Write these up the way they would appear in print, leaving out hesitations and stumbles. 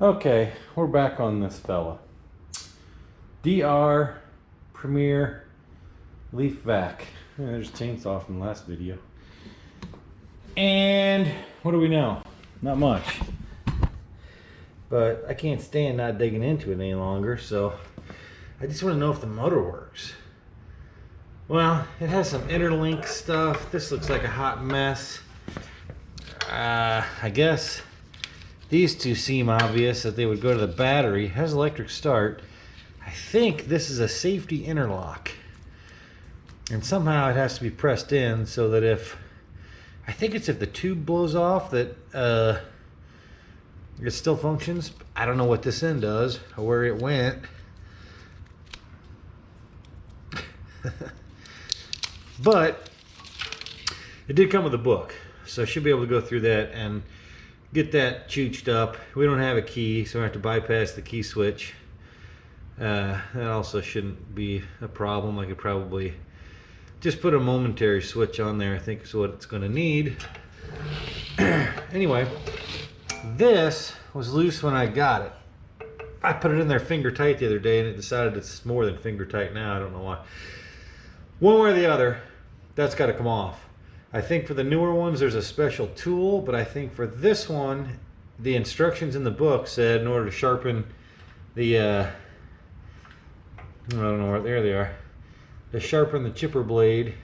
Okay, we're back on this fella. DR Premier Leaf Vac. There's a chainsaw from the last video. And what do we know? Not much. But I can't stand not digging into it any longer, so I just want to know if the motor works. Well, it has some interlink stuff. This looks like a hot mess. I guess these two seem obvious that they would go to the battery. It has electric start. I think this is a safety interlock. And somehow it has to be pressed in so that if the tube blows off that it still functions. I don't know what this end does or where it went. But it did come with a book, so I should be able to go through that and get that chooched up. We don't have a key, so we have to bypass the key switch. That also shouldn't be a problem. I could probably just put a momentary switch on there, I think is what it's going to need. Anyway, this was loose when I got it. I put it in there finger tight the other day and it decided it's more than finger tight now. I don't know why. One way or the other, that's got to come off. I think for the newer ones there's a special tool, but I think for this one, the instructions in the book said in order to sharpen the, I don't know where, there they are. To sharpen the chipper blade,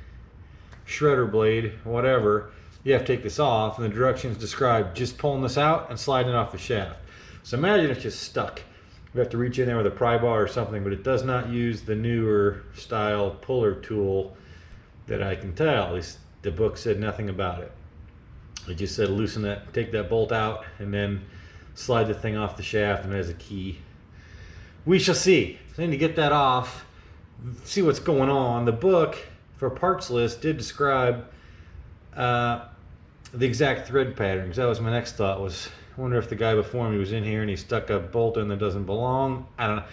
shredder blade, whatever, you have to take this off, and the directions describe just pulling this out and sliding it off the shaft. So imagine it's just stuck. We have to reach in there with a pry bar or something, but it does not use the newer style puller tool that I can tell. At least the book said nothing about it. It just said loosen that, take that bolt out, and then slide the thing off the shaft, and there's a key. We shall see. So I need to get that off, see what's going on. The book for parts list did describe the exact thread patterns. That was my next thought, was I wonder if the guy before me was in here and he stuck a bolt in that doesn't belong. I don't know.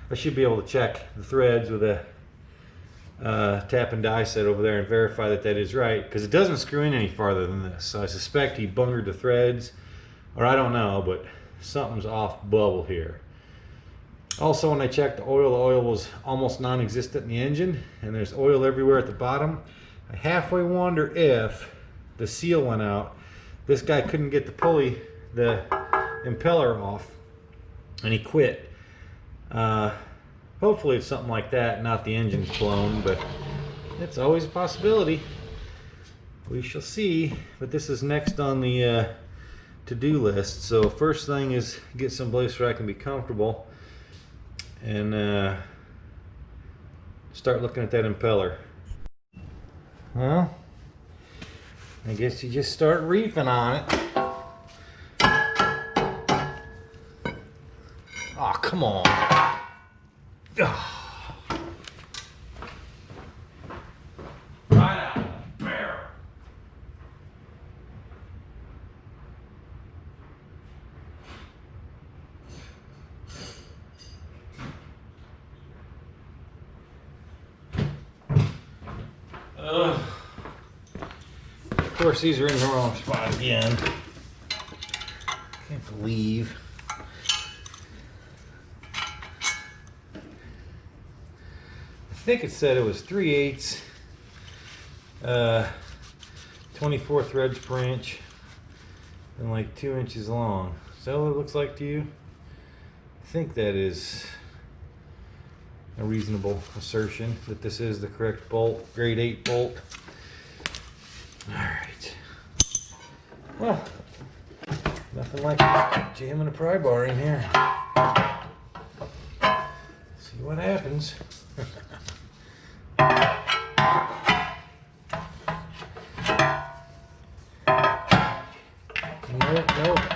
I should be able to check the threads with a tap and die set over there and verify that that is right, because it doesn't screw in any farther than this. So I suspect he bungered the threads, or I don't know, but something's off bubble here. Also, when I checked the oil was almost non-existent in the engine, and there's oil everywhere at the bottom. I halfway wonder if the seal went out. This guy couldn't get the pulley, the impeller off, and he quit. Hopefully it's something like that, not the engine's blown, but it's always a possibility. We shall see. But this is next on the to-do list. So first thing is get some place where I can be comfortable and start looking at that impeller. Well, I guess you just start reefing on it. Oh, come on. Oh. Right out of the barrel. Of course, these are in the wrong spot again. Can't believe. I think it said it was 3/8, 24 threads per inch, and like 2 inches long. Is that what it looks like to you? I think that is a reasonable assertion that this is the correct bolt, grade 8 bolt. Alright. Well, nothing like jamming a pry bar in here. See what happens.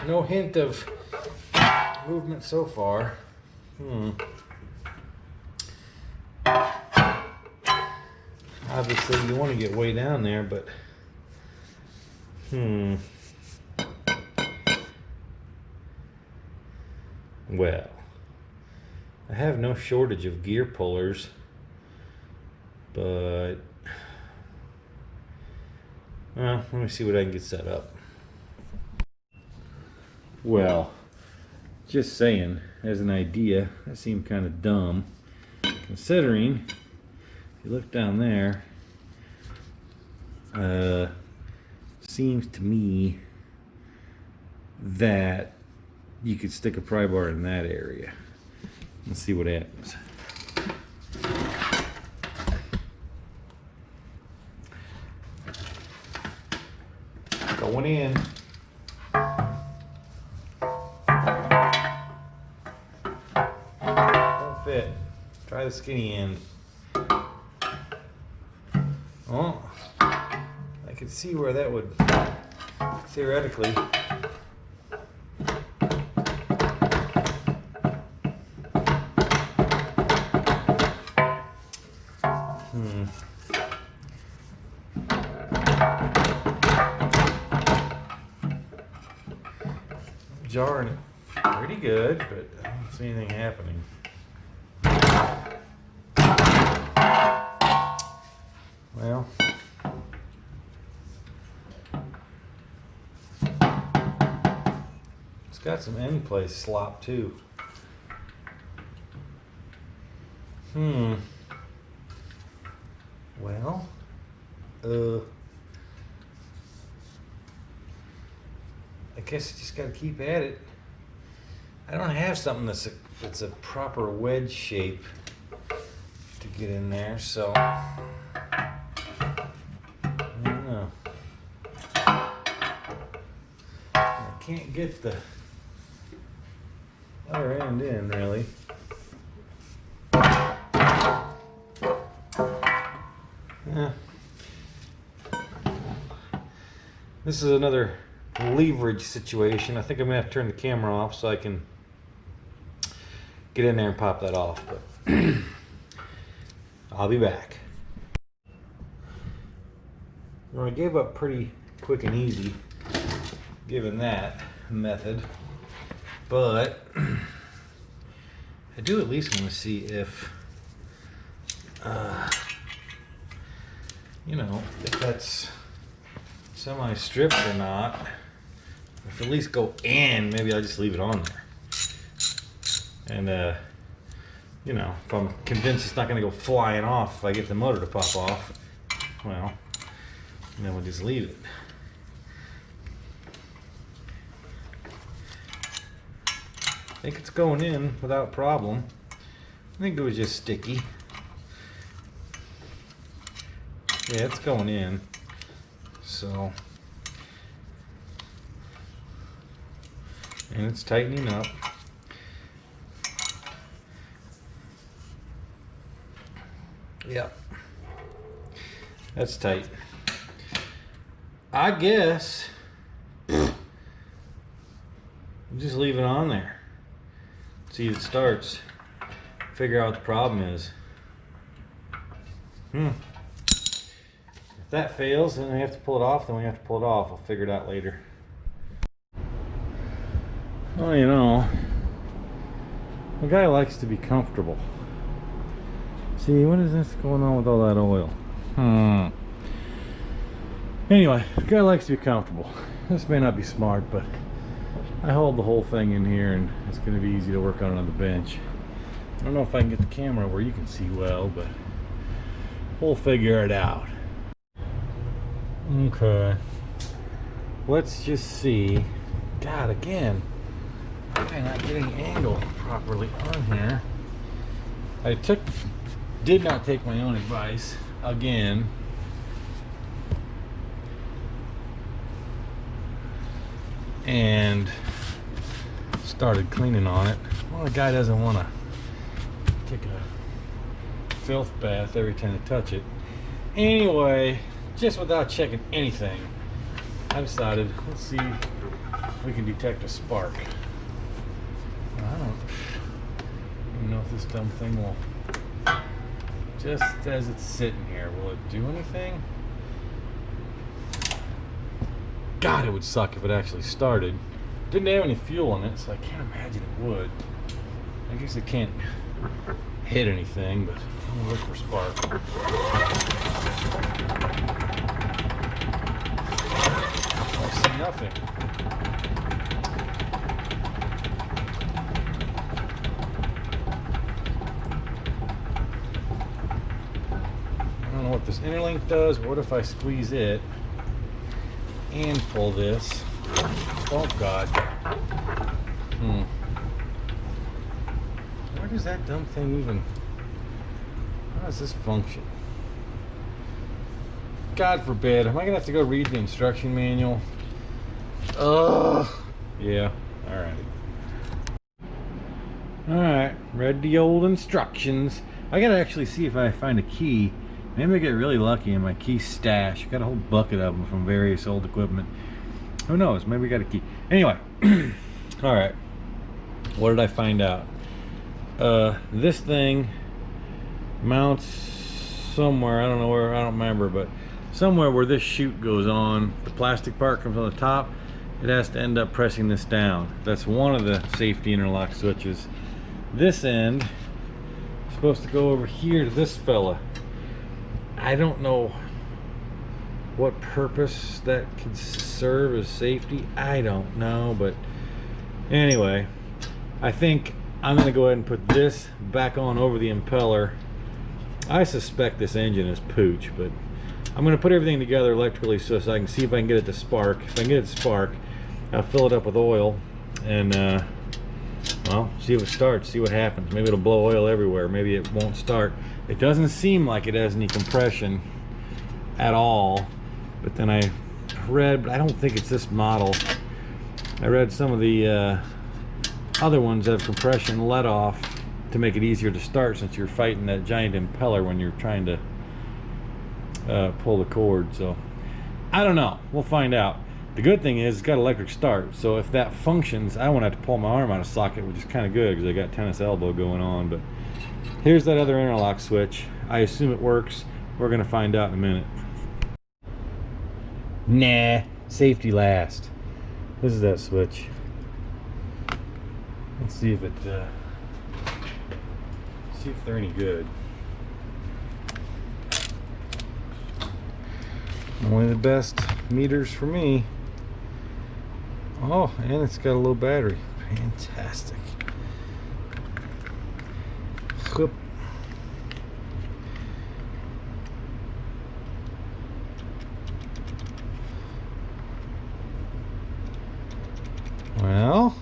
No hint of movement so far. Obviously you want to get way down there, but well, I have no shortage of gear pullers, but well, let me see what I can get set up. Well, Just saying, as an idea, that seemed kind of dumb, considering if you look down there, seems to me that you could stick a pry bar in that area. Let's see what happens. Going in. Won't fit. Try the skinny end. Oh, I could see where that would theoretically. Jarring it pretty good, but I don't see anything happening. Well, it's got some end place slop too. Well, I guess you just got to keep at it. I don't have something that's a proper wedge shape to get in there, so I don't know. I can't get the other end in, really. Yeah. This is another leverage situation. I think I'm gonna have to turn the camera off so I can get in there and pop that off, but I'll be back. Well, I gave up pretty quick and easy given that method, but I do at least want to see if you know, if that's semi-stripped or not. If at least go in, maybe I'll just leave it on there. And you know, if I'm convinced it's not going to go flying off if I get the motor to pop off, well, then we'll just leave it. I think it's going in without problem. I think it was just sticky. Yeah, it's going in. So, and it's tightening up. Yep, that's tight. I guess just leave it on there. See if it starts. Figure out what the problem is. If that fails, then we have to pull it off. Then we have to pull it off. I'll figure it out later. Well, you know, the guy likes to be comfortable. See, what is this going on with all that oil? Anyway, the guy likes to be comfortable. This may not be smart, but I hold the whole thing in here and it's going to be easy to work on it on the bench. I don't know if I can get the camera where you can see well, but we'll figure it out. Okay. Let's just see. God, again, I'm not getting angled properly on here. I did not take my own advice again. And started cleaning on it. Well, the guy doesn't want to take a filth bath every time they touch it. Anyway, just without checking anything, I decided, let's see if we can detect a spark. I don't even know if this dumb thing will, just as it's sitting here, will it do anything? God, it would suck if it actually started. Didn't have any fuel in it, so I can't imagine it would. I guess it can't hit anything, but I'm gonna look for spark. I see nothing. what this interlink does. What if I squeeze it and pull this? Oh God. Where does that dumb thing even, how does this function? God forbid, am I gonna have to go read the instruction manual? Ugh. Yeah, alright, read the old instructions. I gotta actually see if I find a key. Maybe I get really lucky in my key stash. Got a whole bucket of them from various old equipment. Who knows, maybe we got a key. Anyway, alright, what did I find out? This thing mounts somewhere, I don't know where, I don't remember, but somewhere where this chute goes on, the plastic part comes on the top, it has to end up pressing this down. That's one of the safety interlock switches. This end is supposed to go over here to this fella. I don't know what purpose that could serve as safety. I don't know, but anyway, I think I'm gonna go ahead and put this back on over the impeller. I suspect this engine is pooch, but I'm gonna put everything together electrically so I can see if I can get it to spark. If I can get it to spark, I'll fill it up with oil and well, see if it starts, see what happens. Maybe it'll blow oil everywhere, maybe it won't start. It doesn't seem like it has any compression at all, but then I read, but I don't think it's this model. I read some of the other ones have compression let off to make it easier to start, since you're fighting that giant impeller when you're trying to pull the cord. So I don't know, we'll find out. The good thing is it's got electric start, so if that functions, I won't have to pull my arm out of socket, which is kind of good because I got tennis elbow going on. But here's that other interlock switch. I assume it works. We're gonna find out in a minute. Nah, safety last. This is that switch. Let's see if it see if they're any good. Only the best meters for me. Oh, and it's got a little battery. Fantastic. Whoop. Well,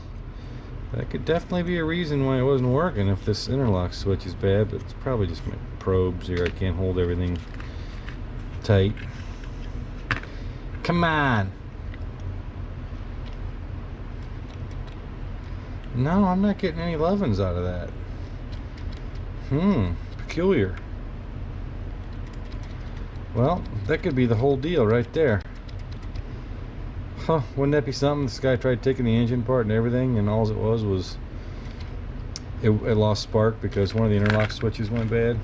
that could definitely be a reason why it wasn't working if this interlock switch is bad, but it's probably just my probes here. I can't hold everything tight. Come on. No, I'm not getting any lovin's out of that. Peculiar. Well, that could be the whole deal right there. Huh, wouldn't that be something? This guy tried taking the engine part and everything, and all it was it lost spark because one of the interlock switches went bad.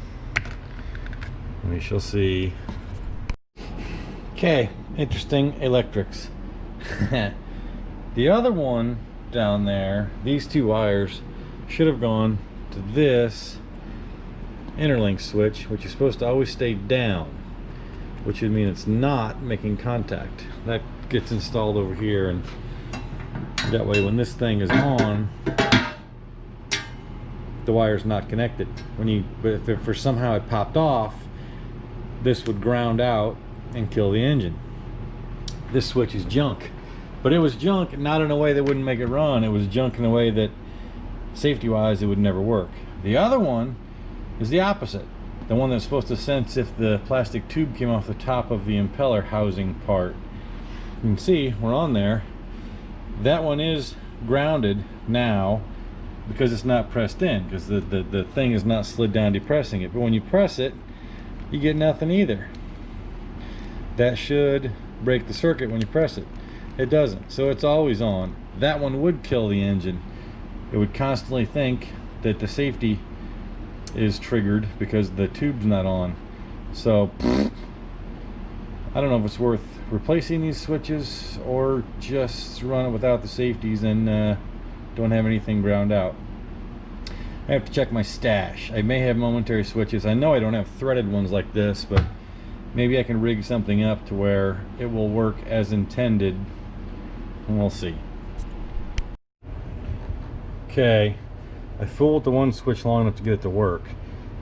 We shall see. Okay, interesting electrics. The other one down there, these two wires should have gone to this interlink switch, which is supposed to always stay down, which would mean it's not making contact. That gets installed over here, and that way when this thing is on, the wire's not connected. But if somehow it popped off, this would ground out and kill the engine. This switch is junk, but it was junk not in a way that wouldn't make it run. It was junk in a way that safety wise it would never work. The other one is the opposite, the one that's supposed to sense if the plastic tube came off the top of the impeller housing part. You can see we're on there. That one is grounded now because it's not pressed in, because the thing is not slid down depressing it, but when you press it you get nothing either. That should break the circuit when you press it. It doesn't, so it's always on. That one would kill the engine. It would constantly think that the safety is triggered because the tube's not on. So I don't know if it's worth replacing these switches or just run it without the safeties and don't have anything ground out. I have to check my stash. I may have momentary switches. I know I don't have threaded ones like this, but maybe I can rig something up to where it will work as intended, and we'll see. Okay, I fooled the one switch long enough to get it to work.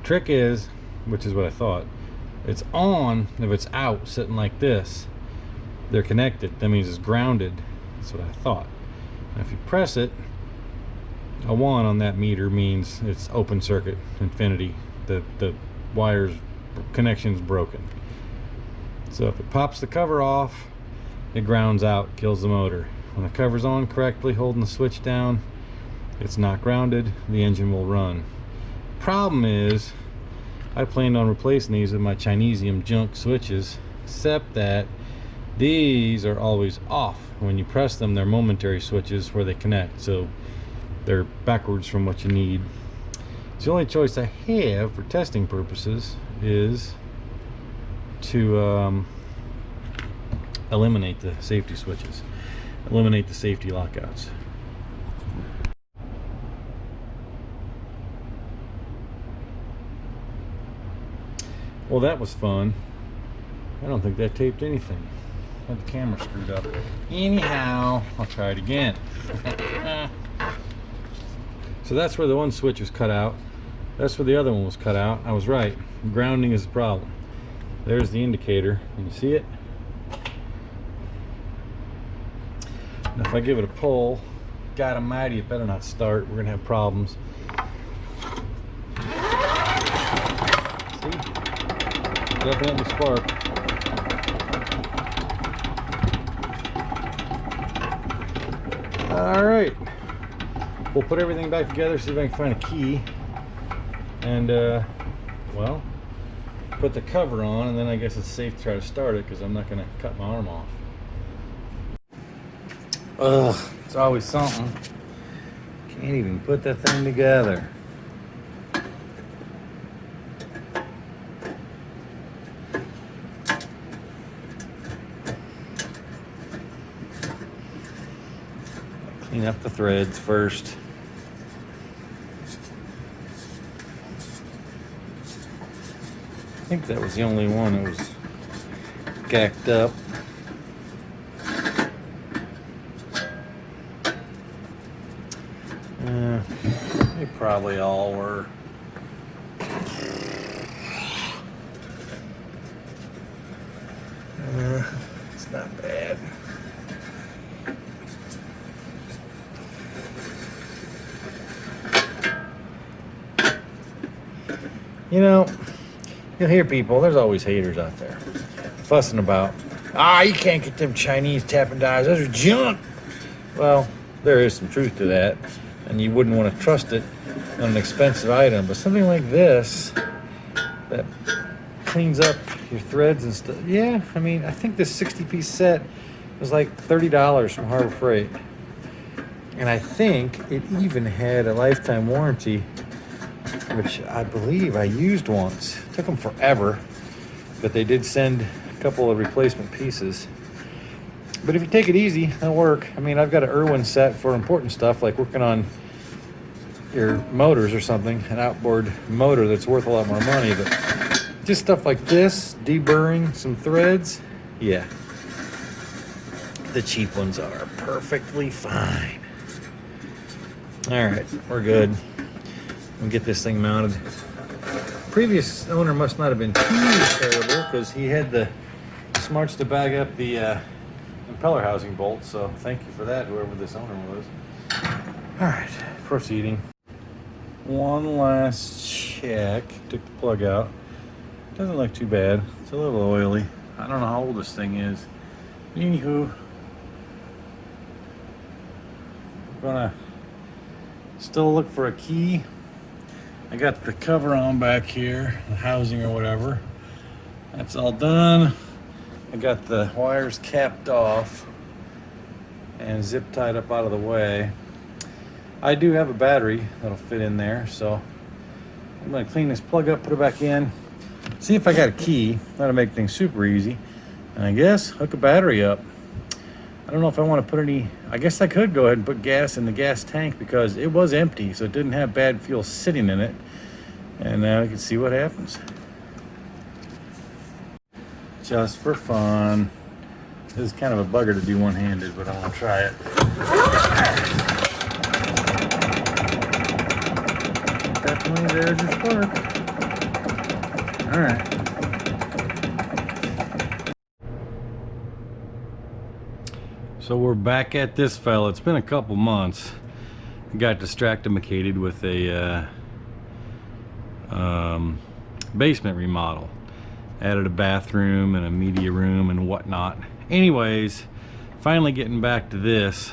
Trick is, which is what I thought, It's on if it's out, sitting like this. They're connected. That means it's grounded. That's what I thought. Now if you press it, a 1 on that meter means it's open circuit, infinity. The wires connection's broken. So if it pops the cover off, it grounds out, kills the motor. When the cover's on correctly, holding the switch down, it's not grounded, the engine will run. Problem is, I planned on replacing these with my Chinesium junk switches, except that these are always off. When you press them, they're momentary switches where they connect, so they're backwards from what you need. So the only choice I have for testing purposes is to eliminate the safety switches, eliminate the safety lockouts. Well, that was fun. I don't think that taped anything. Had the camera screwed up. Anyhow, I'll try it again. So that's where the one switch was cut out. That's where the other one was cut out. I was right. Grounding is the problem. There's the indicator. Can you see it? Now if I give it a pull, God almighty, it better not start. We're gonna have problems. See? Definitely spark. All right. We'll put everything back together, see if I can find a key. And, well, put the cover on, and then I guess it's safe to try to start it because I'm not going to cut my arm off. Ugh, it's always something. Can't even put that thing together. Clean up the threads first. I think that was the only one that was gacked up. They probably all were. It's not bad. You know, you'll hear people, there's always haters out there fussing about, you can't get them Chinese tapping dies, those are junk. Well, there is some truth to that, and you wouldn't want to trust it on an expensive item, but something like this that cleans up your threads and stuff. Yeah, I mean, I think this 60-piece set was like $30 from Harbor Freight, and I think it even had a lifetime warranty, which I believe I used once. It took them forever, but they did send a couple of replacement pieces. But if you take it easy, they'll work. I mean, I've got an Irwin set for important stuff, like working on your motors or something, an outboard motor that's worth a lot more money, but just stuff like this, deburring some threads, yeah. The cheap ones are perfectly fine. All right, we're good. We'll get this thing mounted. Previous owner must not have been too terrible because he had the smarts to bag up the impeller housing bolt, so thank you for that, whoever this owner was. All right, proceeding. One last check. Took the plug out. Doesn't look too bad. It's a little oily. I don't know how old this thing is. Anywho, I'm gonna still look for a key. I got the cover on back here, the housing or whatever. That's all done. I got the wires capped off and zip tied up out of the way. I do have a battery that'll fit in there, so I'm gonna clean this plug up, put it back in, see if I got a key. That'll make things super easy. And I guess hook a battery up. I don't know if I want to put any, I guess I could go ahead and put gas in the gas tank because it was empty, so it didn't have bad fuel sitting in it. And now we can see what happens. Just for fun. This is kind of a bugger to do one-handed, but I'm gonna try it. Definitely there's your spark. All right. So we're back at this fella. It's been a couple months. I got distractimated with a basement remodel. Added a bathroom and a media room and whatnot. Anyways, finally getting back to this.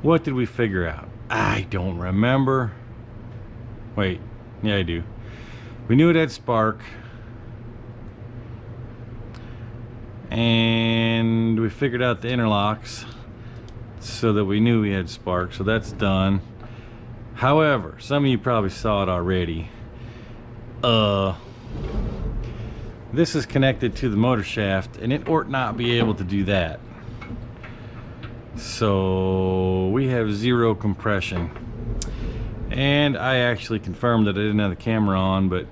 What did we figure out? I don't remember. Wait, yeah, I do. We knew it had spark. And we figured out the interlocks so that we knew we had spark, so that's done. However, some of you probably saw it already. This is connected to the motor shaft and it ought not be able to do that. So we have zero compression. And I actually confirmed that I didn't have the camera on, but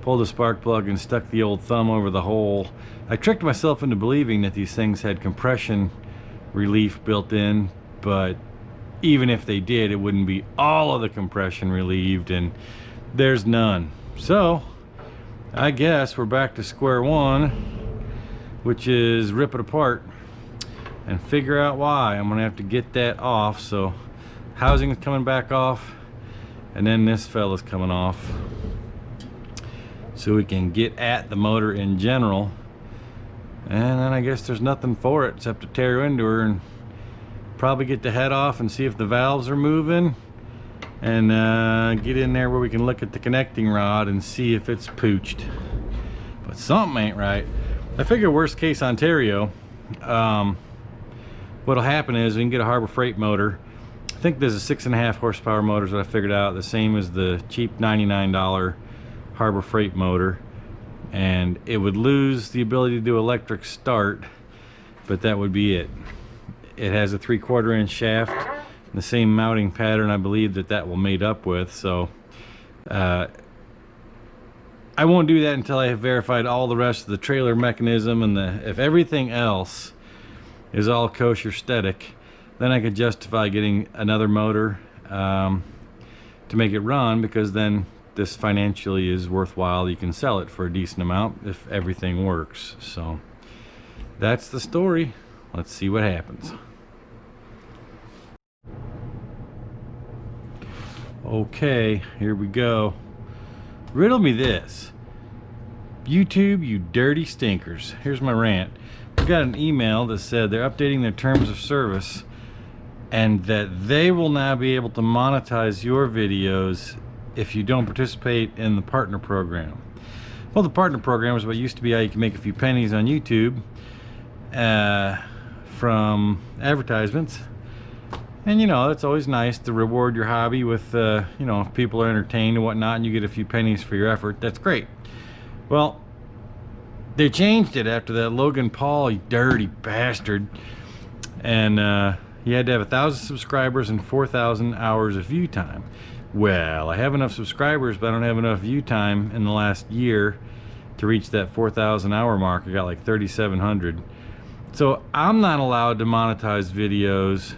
pulled the spark plug and stuck the old thumb over the hole. I tricked myself into believing that these things had compression relief built in, but even if they did, it wouldn't be all of the compression relieved, and there's none. So I guess we're back to square one, which is rip it apart and figure out why. I'm gonna have to get that off. So housing is coming back off, and then this fella's coming off, so we can get at the motor in general. And then I guess there's nothing for it except to tear into her and probably get the head off and see if the valves are moving, and get in there where we can look at the connecting rod and see if it's pooched. But something ain't right. I figure worst case Ontario, what'll happen is we can get a Harbor Freight motor. I think there's a 6.5 horsepower motor that I figured out, the same as the cheap $99 Harbor Freight motor, and it would lose the ability to do electric start, but that would be it. It has a 3/4 inch shaft, the same mounting pattern I believe that will mate up with. So I won't do that until I have verified all the rest of the trailer mechanism, and if everything else is all kosher static, then I could justify getting another motor to make it run, because then this financially is worthwhile. You can sell it for a decent amount if everything works. So that's the story. Let's see what happens. Okay, here we go. Riddle me this. YouTube, you dirty stinkers. Here's my rant. We got an email that said they're updating their terms of service and that they will now be able to monetize your videos if you don't participate in the partner program. Well, the partner program is what used to be how you can make a few pennies on YouTube from advertisements. And you know, it's always nice to reward your hobby with, you know, if people are entertained and whatnot and you get a few pennies for your effort. That's great. Well, they changed it after that Logan Paul, you dirty bastard. And you had to have 1,000 subscribers and 4,000 hours of view time. Well, I have enough subscribers, but I don't have enough view time in the last year to reach that 4,000 hour mark. I got like 3,700. So I'm not allowed to monetize videos,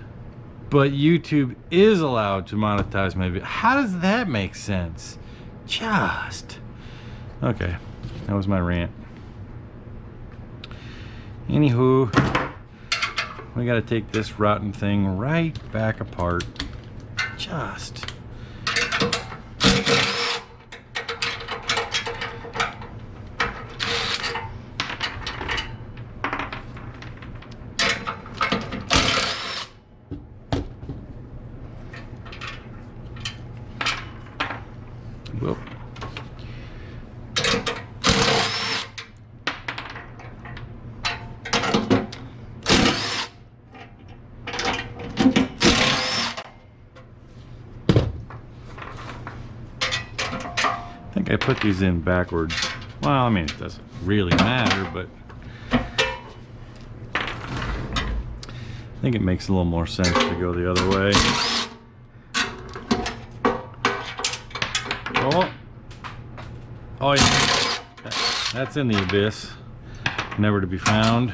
but YouTube is allowed to monetize my video. How does that make sense? Just. Okay, that was my rant. Anywho, we gotta take this rotten thing right back apart. Just. Whoop. I think I put these in backwards. Well, I mean, it doesn't really matter, but I think it makes a little more sense to go the other way. Oh yeah, that's in the abyss, never to be found.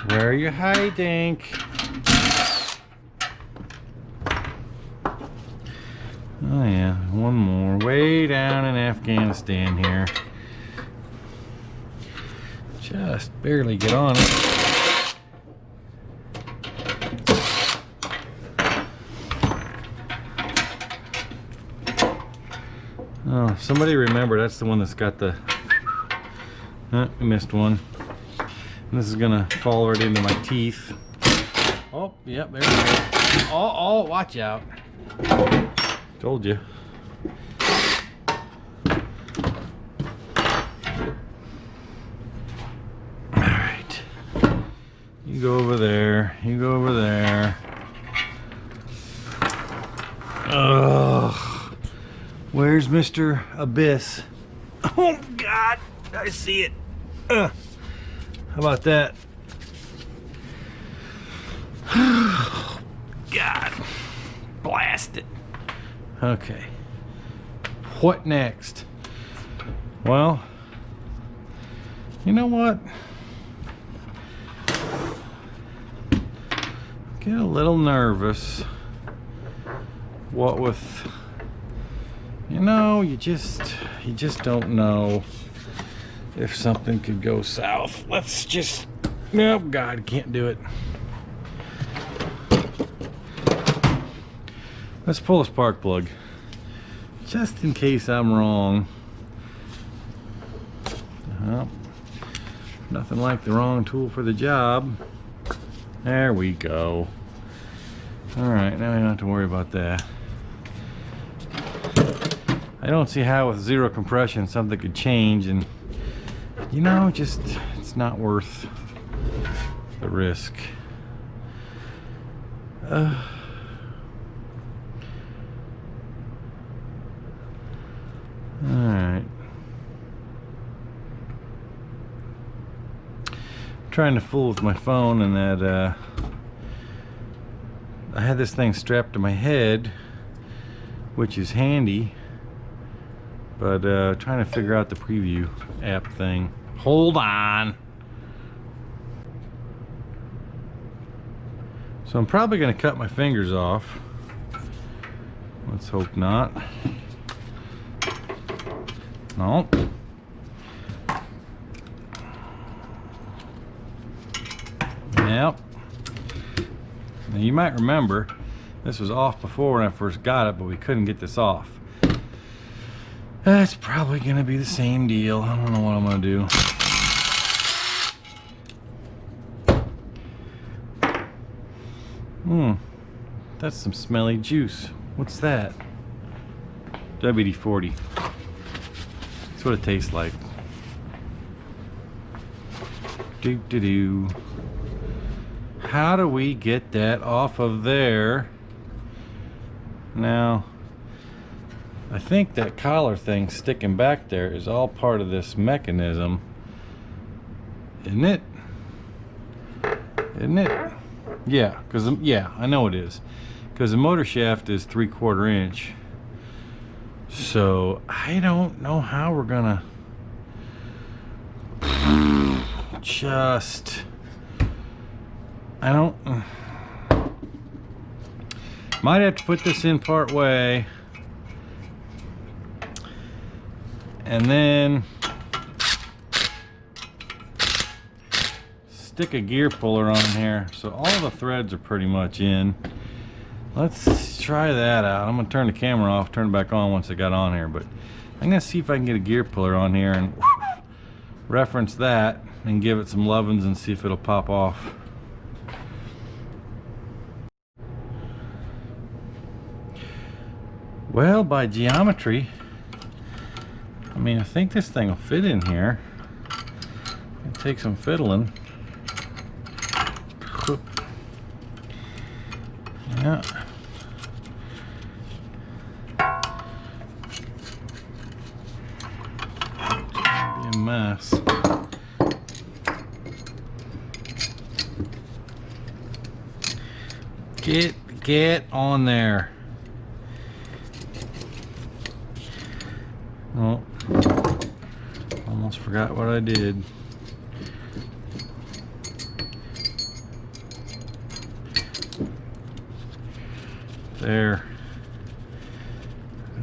Where are you hiding? Oh yeah, one more. Way down in Afghanistan here. Just barely get on it. Oh, somebody remember, that's the one that's got the... Oh, we missed one. And this is gonna fall right into my teeth. Oh, yep, there we go. Oh, watch out. Told you. Alright. You go over there. You go over there. Ugh. Where's Mr. Abyss? Oh, God. I see it. How about that? God. Blast it. Okay. What next? Well, you know what? Get a little nervous. What with, you know, you just don't know if something could go south. Let's just, oh God, can't do it. Let's pull a spark plug, just in case I'm wrong. Nothing like the wrong tool for the job. There we go. All right, now we don't have to worry about that. I don't see how with zero compression something could change, and you know, just it's not worth the risk. Alright. Trying to fool with my phone, and that I had this thing strapped to my head, which is handy, but trying to figure out the preview app thing. Hold on. So I'm probably going to cut my fingers off. Let's hope not. No. Yep. Now you might remember this was off before when I first got it, but we couldn't get this off. That's probably gonna be the same deal. I don't know what I'm gonna do. That's some smelly juice. What's that? WD-40. That's what it tastes like. Do. How do we get that off of there? Now, I think that collar thing sticking back there is all part of this mechanism. Isn't it? Isn't it? Yeah, I know it is. Because the motor shaft is 3/4 inch. So I don't know how we're gonna just, I don't, might have to put this in part way and then stick a gear puller on here so all the threads are pretty much in. Let's try that out. I'm gonna turn the camera off, turn it back on once I got on here, but I'm gonna see if I can get a gear puller on here and reference that and give it some lovin's and see if it'll pop off. Well, by geometry, I mean, I think this thing will fit in here. It'll take some fiddling. Yeah. Be a mess. Get on there. Oh, almost forgot what I did. There.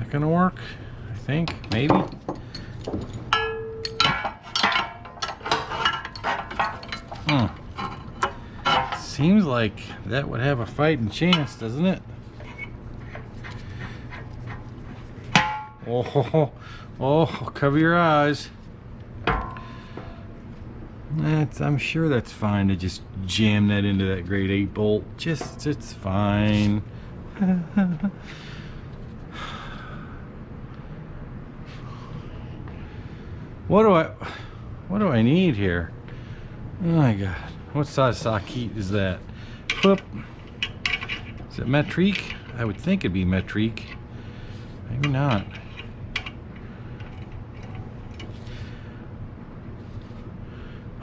not gonna work, I think, maybe. Seems like that would have a fighting chance, doesn't it? Oh, oh, cover your eyes. I'm sure that's fine to just jam that into that grade 8 bolt. It's fine. What do I need here? Oh my god. What size socket is that? Whoop. Is it metrique? I would think it'd be metrique. Maybe not.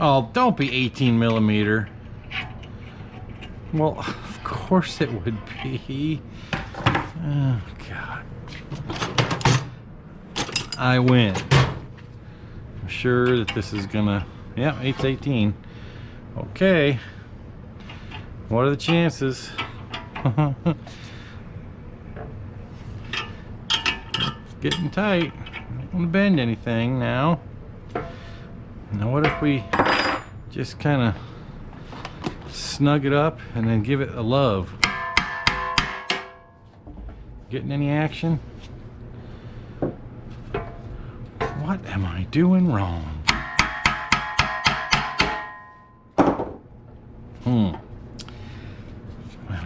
Oh, don't be 18 millimeter. Well, of course it would be. Oh god. I win. I'm sure that this is gonna, yeah, 8's 18. Okay. What are the chances? It's getting tight. I don't want to bend anything now. Now what if we just kind of snug it up and then give it a love? Getting any action? What am I doing wrong?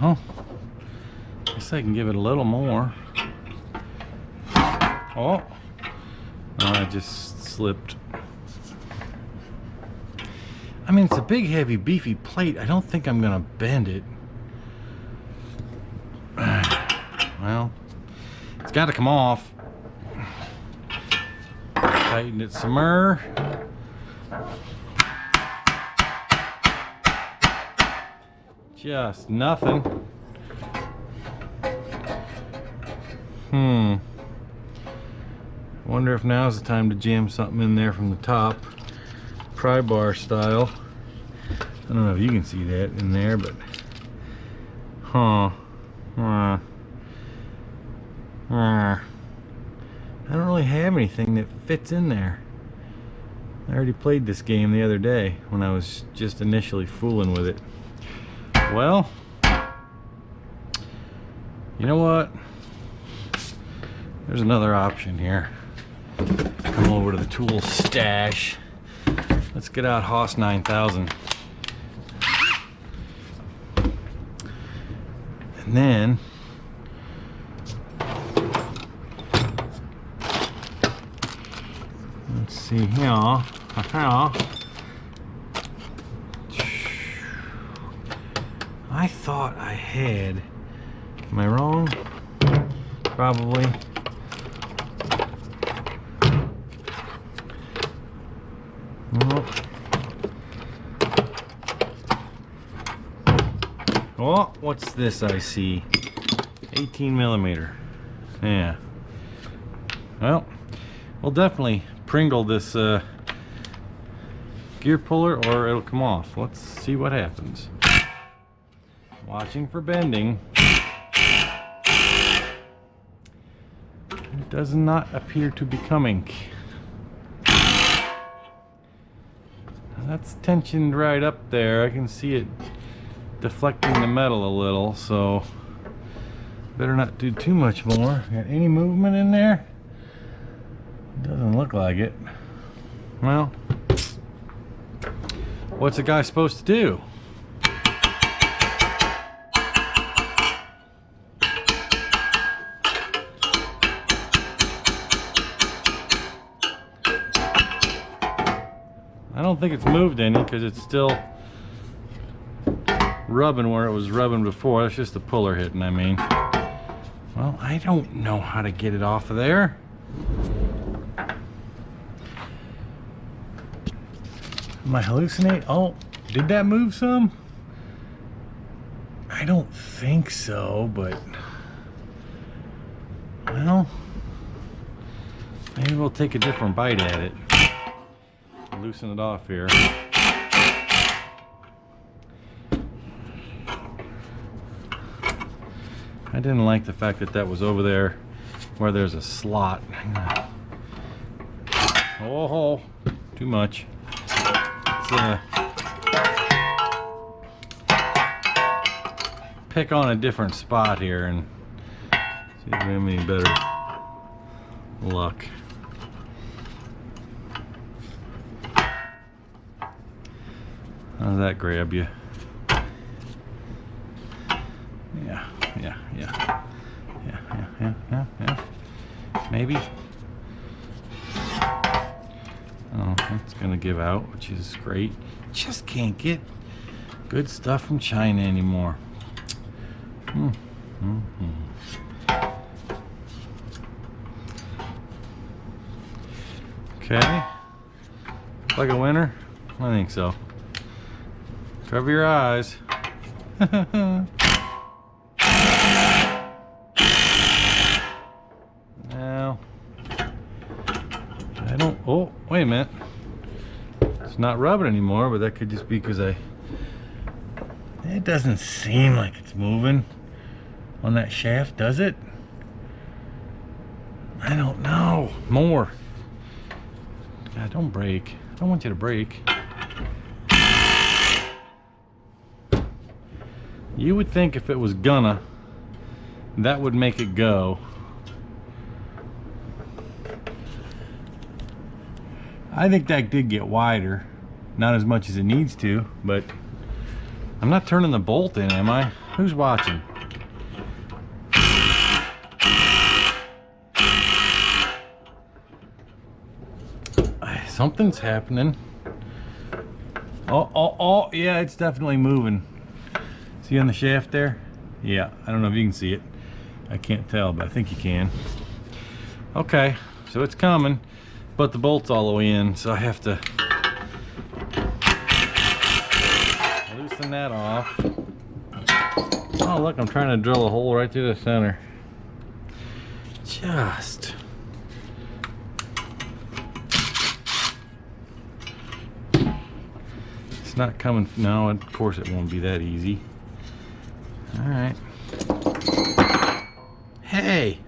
Well, guess I can give it a little more. Oh, I just slipped. I mean, it's a big, heavy, beefy plate. I don't think I'm gonna bend it. Well, it's got to come off. Tighten it some more. Just nothing. Wonder if now's the time to jam something in there from the top, pry bar style. I don't know if you can see that in there, but I don't really have anything that fits in there. I already played this game the other day when I was just initially fooling with it. Well, you know what? There's another option here. Come over to the tool stash. Let's get out Haas 9000. And then let's see here. I thought I had. Am I wrong? Probably. Oh, what's this I see? 18 millimeter. Yeah. Well, we'll definitely Pringle this gear puller or it'll come off. Let's see what happens. Watching for bending. It does not appear to be coming. That's tensioned right up there. I can see it deflecting the metal a little, so better not do too much more. Got any movement in there? Doesn't look like it. Well, what's a guy supposed to do? I don't think it's moved any because it's still rubbing where it was rubbing before. That's just the puller hitting, I mean. Well, I don't know how to get it off of there. Am I hallucinating? Oh, did that move some? I don't think so, but well, maybe we'll take a different bite at it. Loosen it off here. I didn't like the fact that that was over there where there's a slot. Oh, too much. Let's pick on a different spot here and see if we have any better luck. How's that grab you? Yeah. Maybe. Oh, it's gonna give out, which is great. Just can't get good stuff from China anymore. Okay. Like a winner? I think so. Cover your eyes. Now, I don't, oh, wait a minute. It's not rubbing anymore, but that could just be because it doesn't seem like it's moving on that shaft, does it? I don't know. More. God, don't break. I don't want you to break. You would think if it was gonna, that would make it go. I think that did get wider. Not as much as it needs to, but I'm not turning the bolt in, am I? Who's watching? Something's happening. Oh, yeah, it's definitely moving. See on the shaft there? Yeah, I don't know if you can see it. I can't tell, but I think you can. Okay, so it's coming, but the bolt's all the way in, so I have to loosen that off. Oh, look, I'm trying to drill a hole right through the center. Just. It's not coming. No, of course it won't be that easy. All right. Hey!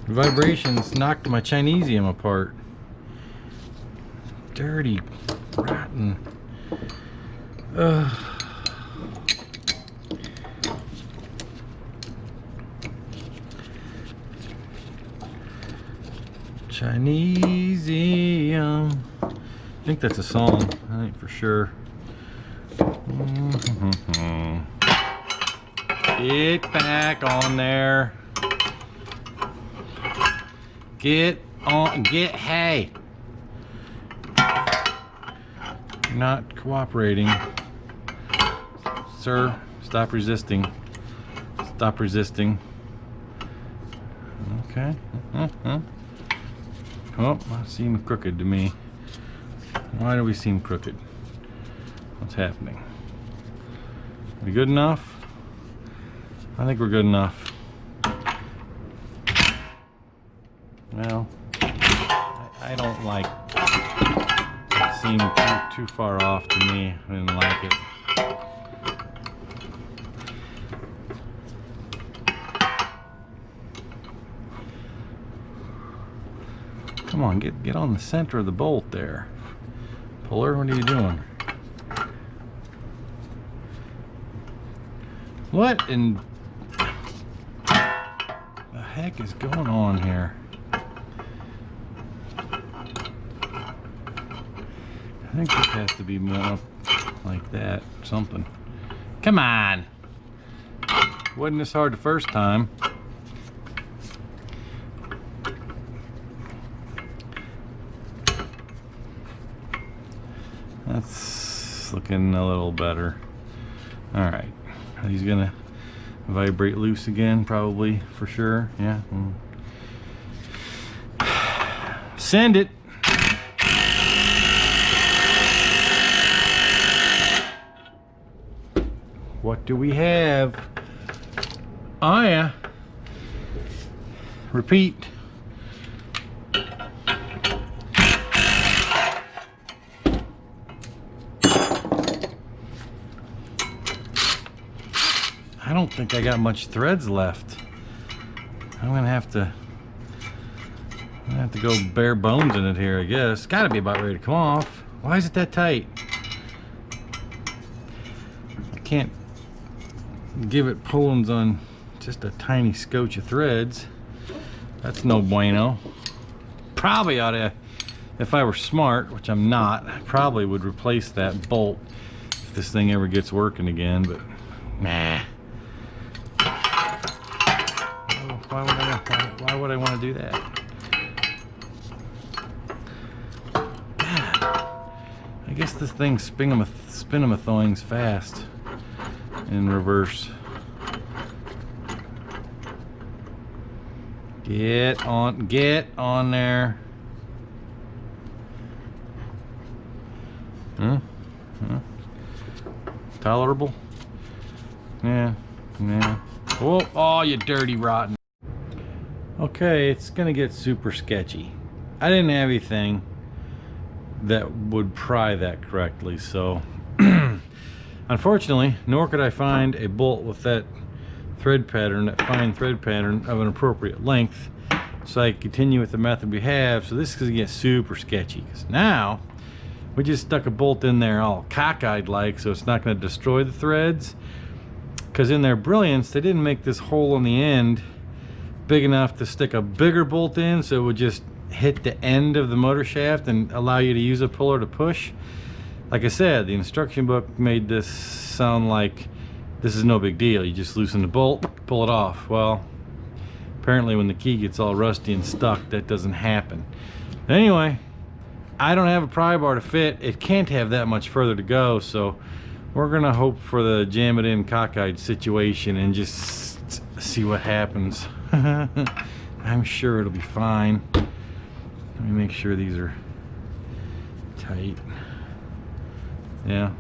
Vibrations knocked my Chinesium apart. Dirty, rotten. Ugh. Chinesium. I think that's a song. I think for sure. Get back on there. Get on. Hey. You're not cooperating. Sir, stop resisting. Stop resisting. Okay. Oh, that seemed crooked to me. Why do we seem crooked? What's happening? Are we good enough? I think we're good enough. Well, I don't like it. Seemed too far off to me. I didn't like it. Come on, get on the center of the bolt there. Puller, what are you doing? What in the heck is going on here? I think this has to be more like that, something. Come on! Wasn't this hard the first time? That's looking a little better. Alright. He's gonna vibrate loose again, probably, for sure. Yeah. Send it. What do we have? Oh yeah. Repeat. I don't think I got much threads left. I'm gonna have to go bare bones in it here, I guess. Gotta be about ready to come off. Why is it that tight? I can't give it pullings on just a tiny scotch of threads. That's no bueno. Probably ought to, if I were smart, which I'm not, I probably would replace that bolt if this thing ever gets working again, but nah. Why would I want to do that? I guess this thing's spinamathoing's fast in reverse. Get on there. Huh? Tolerable? Yeah. Oh, you dirty rotten. Okay, it's gonna get super sketchy. I didn't have anything that would pry that correctly, so unfortunately, nor could I find a bolt with that thread pattern, that fine thread pattern of an appropriate length, so I continue with the method we have. So this is gonna get super sketchy, because now we just stuck a bolt in there all cockeyed like, so it's not going to destroy the threads, because in their brilliance they didn't make this hole on the end big enough to stick a bigger bolt in, so it would just hit the end of the motor shaft and allow you to use a puller to push. Like I said, the instruction book made this sound like this is no big deal. You just loosen the bolt, pull it off. Well, apparently when the key gets all rusty and stuck, that doesn't happen. Anyway, I don't have a pry bar to fit. It can't have that much further to go, so we're gonna hope for the jam it in cockeyed situation and just see what happens. I'm sure it'll be fine. Let me make sure these are tight. Yeah.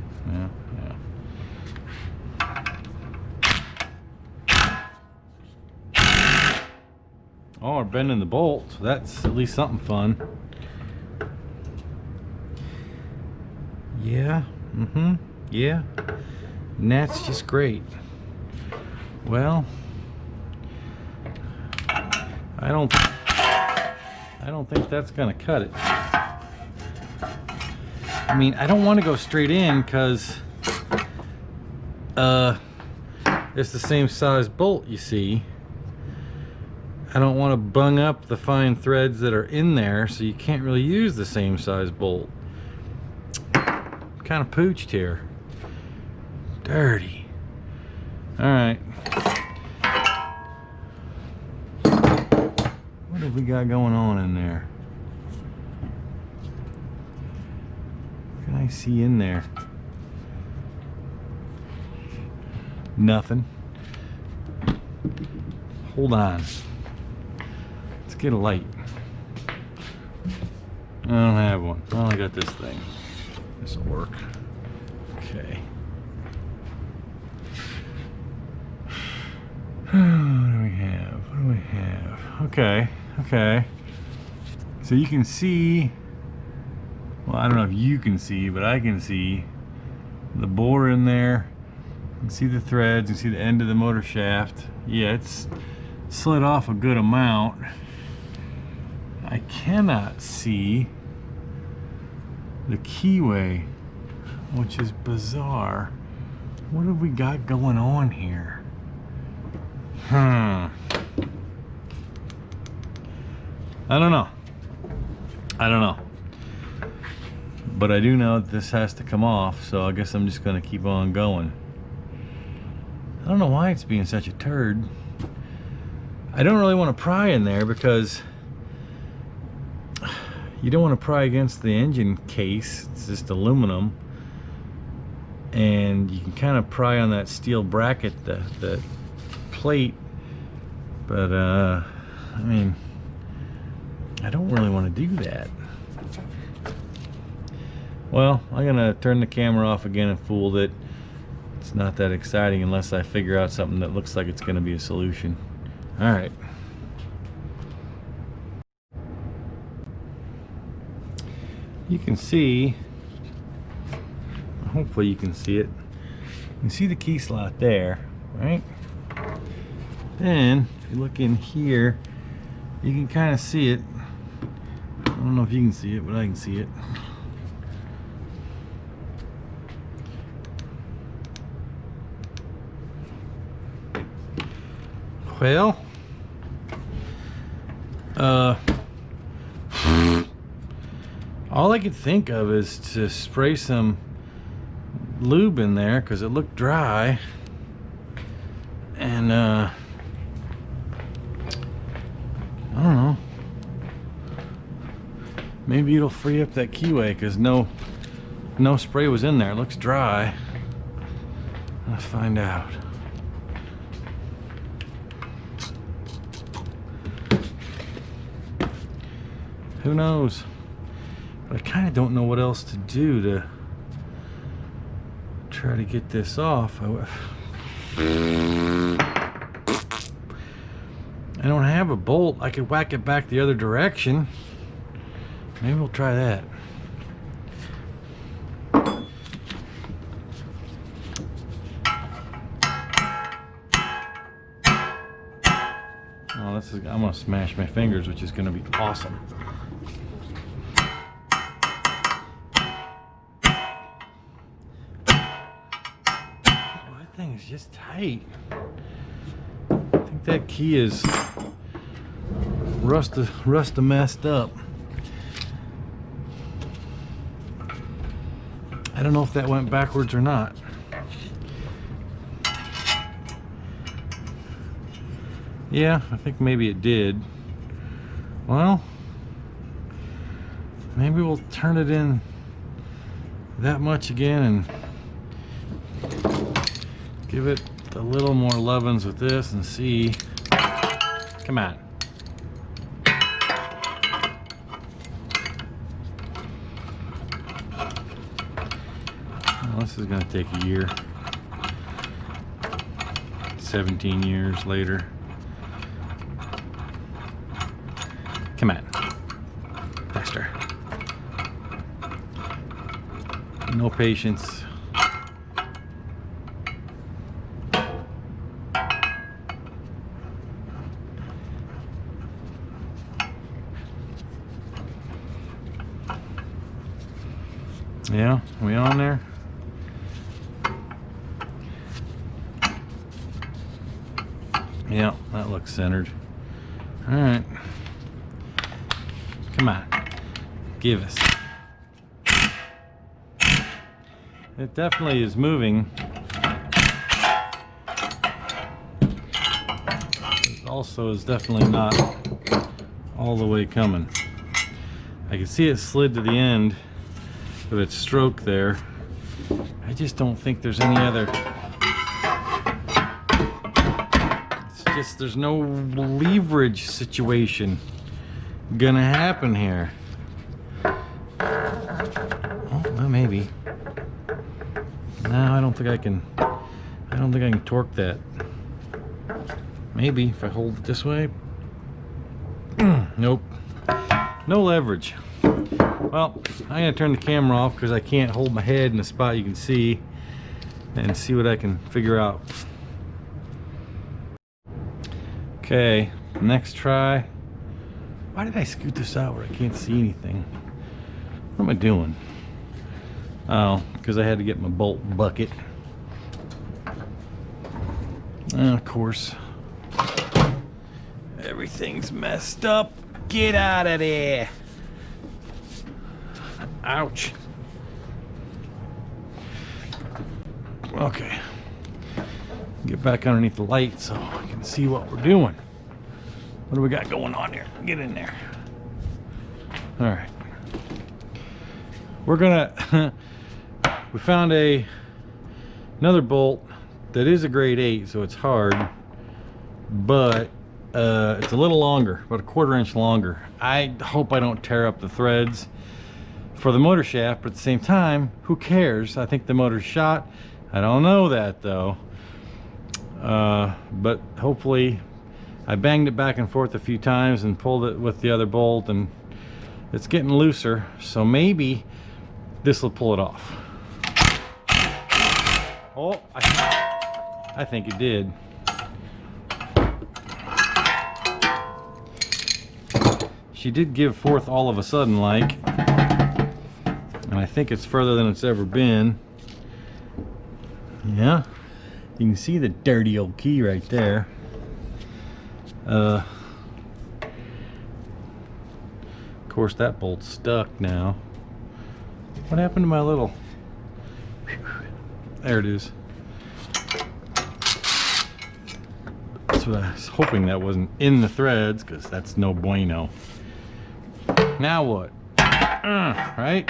Oh, we're bending the bolt, so that's at least something fun. Yeah, yeah, and that's just great. Well, I don't think that's gonna cut it. I mean, I don't want to go straight in because it's the same size bolt, you see. I don't want to bung up the fine threads that are in there, so you can't really use the same size bolt. Kind of pooched here. Dirty. All right. What have we got going on in there? What can I see in there? Nothing. Hold on. Let's get a light. I don't have one. I only got this thing. This'll work. Okay. What do we have? Okay. So you can see, well, I don't know if you can see, but I can see the bore in there. You can see the threads, you can see the end of the motor shaft. Yeah, it's slid off a good amount. I cannot see the keyway, which is bizarre. What have we got going on here? I don't know. But I do know that this has to come off, so I guess I'm just gonna keep on going. I don't know why it's being such a turd. I don't really want to pry in there because you don't want to pry against the engine case. It's just aluminum, and you can kind of pry on that steel bracket, the plate, but I mean, I don't really want to do that. Well, I'm gonna turn the camera off again and fool it. It's not that exciting unless I figure out something that looks like it's gonna be a solution. All right. You can see, hopefully you can see it. You can see the key slot there, right? Then, if you look in here, you can kind of see it. I don't know if you can see it, but I can see it. Well, all I could think of is to spray some lube in there because it looked dry, and I don't know, maybe it'll free up that keyway because no spray was in there. It looks dry. Let's find out. Who knows? But I kind of don't know what else to do to try to get this off. I don't have a bolt. I could whack it back the other direction. Maybe we'll try that. Oh, this is, I'm gonna smash my fingers, which is gonna be awesome. Thing is just tight. I think that key is rust messed up. I don't know if that went backwards or not. Yeah, I think maybe it did. Well, maybe we'll turn it in that much again and give it a little more lovin's with this and see. Come on. Well, this is going to take a year. 17 years later. Come on. Faster. No patience. Yeah, are we on there? Yeah, that looks centered. All right. Come on. Give us. It definitely is moving. It also is definitely not all the way coming. I can see it slid to the end with its stroke there. I just don't think there's any other. It's just there's no leverage situation gonna happen here. Oh, well, maybe. No, I don't think I can. I don't think I can torque that. Maybe if I hold it this way. Nope. No leverage. Well, I'm gonna turn the camera off because I can't hold my head in a spot you can see and see what I can figure out. Okay, next try. Why did I scoot this out where I can't see anything? What am I doing? Oh, because I had to get my bolt bucket. And of course, everything's messed up. Get out of there. Ouch. Okay. Get back underneath the light so I can see what we're doing. What do we got going on here? Get in there. All right. We're gonna, we found another bolt that is a grade 8, so it's hard, but it's a little longer, about a 1/4 inch longer. I hope I don't tear up the threads for the motor shaft, but at the same time, who cares? I think the motor's shot. I don't know that though. But hopefully, I banged it back and forth a few times and pulled it with the other bolt, and it's getting looser, so maybe this will pull it off. Oh, I think it did. she did give forth all of a sudden like, and I think it's further than it's ever been. Yeah, you can see the dirty old key right there. Of course that bolt's stuck now. What happened to my little, there it is. That's what I was hoping that wasn't in the threads, because that's no bueno. Now what? Right?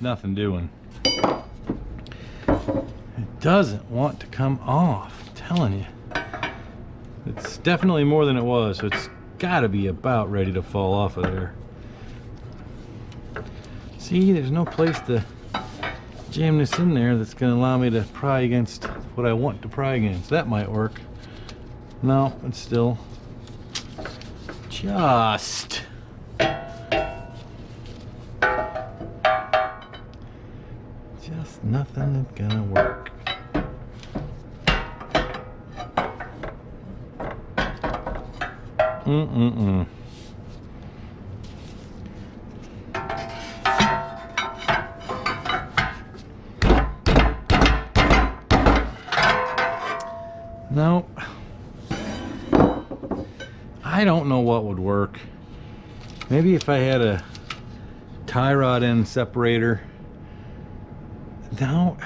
Nothing doing. It doesn't want to come off, I'm telling you. It's definitely more than it was, so it's got to be about ready to fall off of there. See, there's no place to jam this in there that's going to allow me to pry against what I want to pry against. That might work. No, it's still just nothing that's gonna work. Nope. I don't know what would work. Maybe if I had a tie rod end separator. No.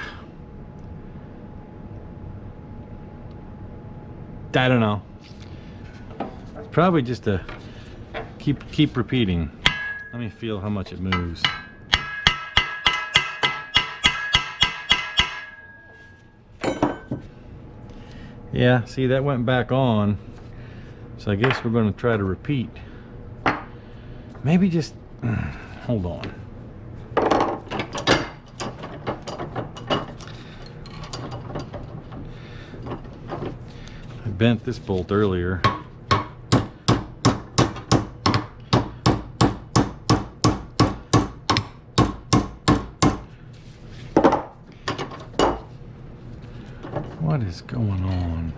I don't know. It's probably just a keep repeating. Let me feel how much it moves. Yeah, see, that went back on. So I guess we're going to try to repeat. Maybe just hold on. I bent this bolt earlier. What is going on?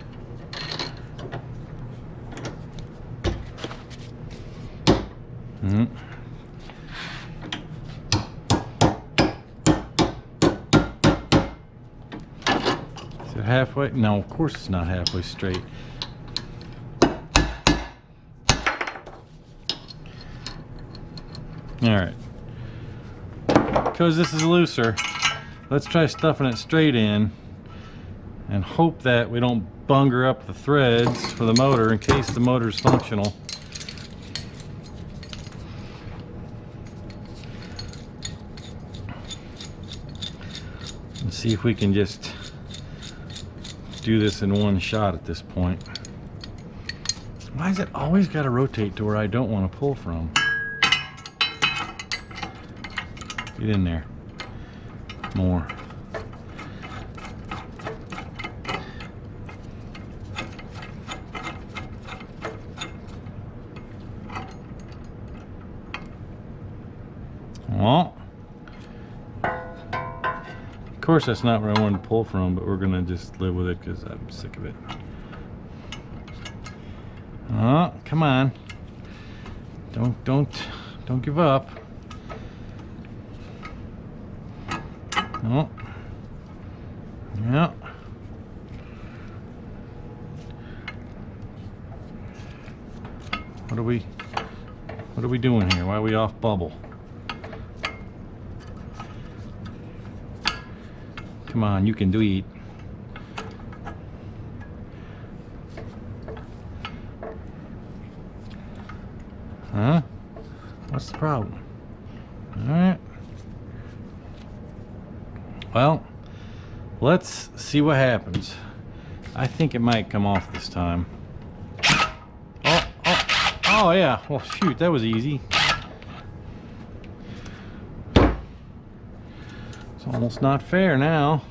Is it halfway? No, of course it's not halfway straight. Alright. Because this is looser, let's try stuffing it straight in and hope that we don't bunger up the threads for the motor in case the motor's functional. And see if we can just do this in one shot at this point. Why is it always got to rotate to where I don't want to pull from? Get in there. More. Well, of course that's not where I wanted to pull from, but we're gonna just live with it because I'm sick of it. Oh, come on! Don't give up. No. Yeah. What are we doing here? Why are we off bubble? Come on, you can do it. Huh? What's the problem? Alright. Well, let's see what happens. I think it might come off this time. Oh yeah. Well, shoot, that was easy. It's almost not fair now.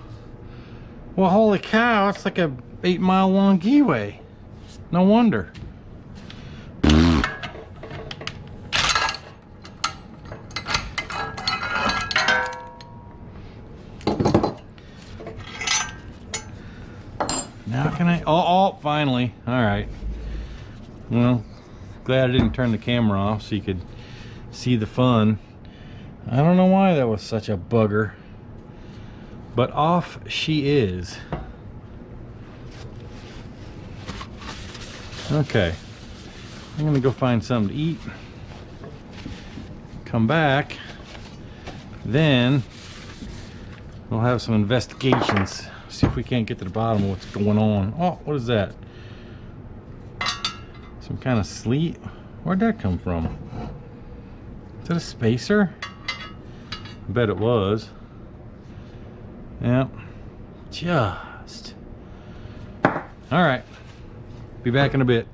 Well, holy cow, it's like a 8-mile long keyway. No wonder. Now can I? Oh, finally. All right. Well, glad I didn't turn the camera off so you could see the fun. I don't know why that was such a bugger, but off she is. Okay, I'm gonna go find something to eat, come back, then we'll have some investigations, see if we can't get to the bottom of what's going on. Oh, what is that? Some kind of sleet? Where'd that come from? Is that a spacer? I bet it was. Yep. Just. All right. Be back in a bit.